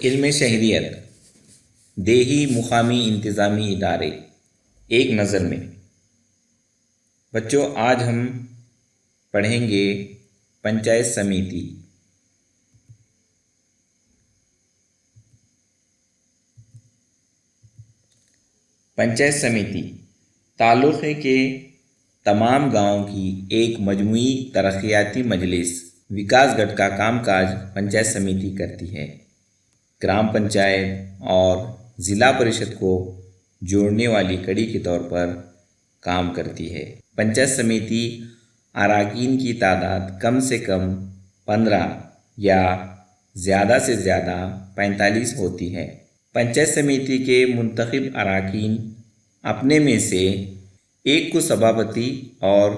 علم شہریت، دیہی مقامی انتظامی ادارے ایک نظر میں۔ بچوں، آج ہم پڑھیں گے پنچایت سمیتی۔ پنچایت سمیتی تعلقے کے تمام گاؤں کی ایک مجموعی ترقیاتی مجلس وکاس گٹھ کا کام کاج پنچایت سمیتی کرتی ہے۔ گرام پنچایت اور ضلع پریشد کو جوڑنے والی کڑی کے طور پر کام کرتی ہے۔ پنچایت سمیتی اراکین کی تعداد کم سے کم 15 یا زیادہ سے زیادہ 45 ہوتی ہے۔ پنچایت سمیتی کے منتخب اراکین اپنے میں سے ایک کو سبھاپتی اور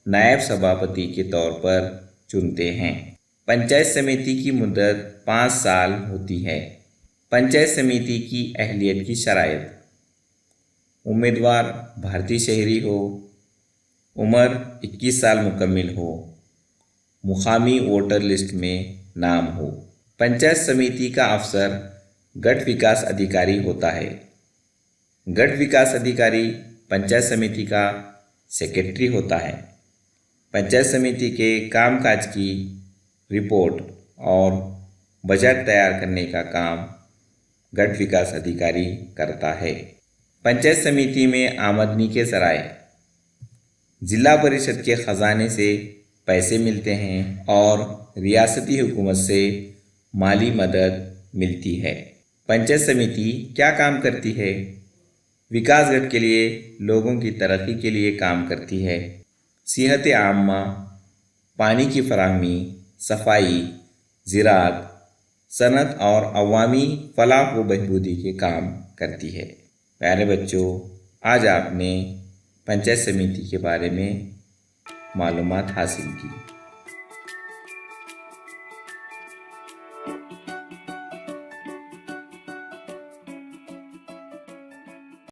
نائب سبھاپتی کے طور پر چنتے ہیں۔ پنچایت سمیتی کی مدت 5 سال ہوتی ہے۔ پنچایت سمیتی کی اہلیت کی شرائط: امیدوار بھارتی شہری ہو، عمر 21 سال مکمل ہو، مقامی ووٹر لسٹ میں نام ہو۔ پنچایت سمیتی کا افسر گٹھ وکاس ادھیکاری ہوتا ہے۔ گٹھ وکاس ادھیکاری پنچایت سمیتی کا سیکریٹری ہوتا ہے۔ پنچایت سمیتی کے کام کاج کی رپورٹ اور بجٹ تیار کرنے کا کام گٹھ وکاس ادھیکاری کرتا ہے۔ پنچایت سمیتی میں آمدنی کے ذرائع: ضلع پریشد کے خزانے سے پیسے ملتے ہیں اور ریاستی حکومت سے مالی مدد ملتی ہے۔ پنچایت سمیتی کیا کام کرتی ہے؟ وکاس گٹھ کے لیے لوگوں کی ترقی کے لیے کام کرتی ہے۔ صحت عامہ، پانی کی فراہمی، صفائی، زراعت، صنعت اور عوامی فلاح و بہبودی کے کام کرتی ہے۔ پیارے بچوں، آج آپ نے پنچایت سمیتی کے بارے میں معلومات حاصل کی۔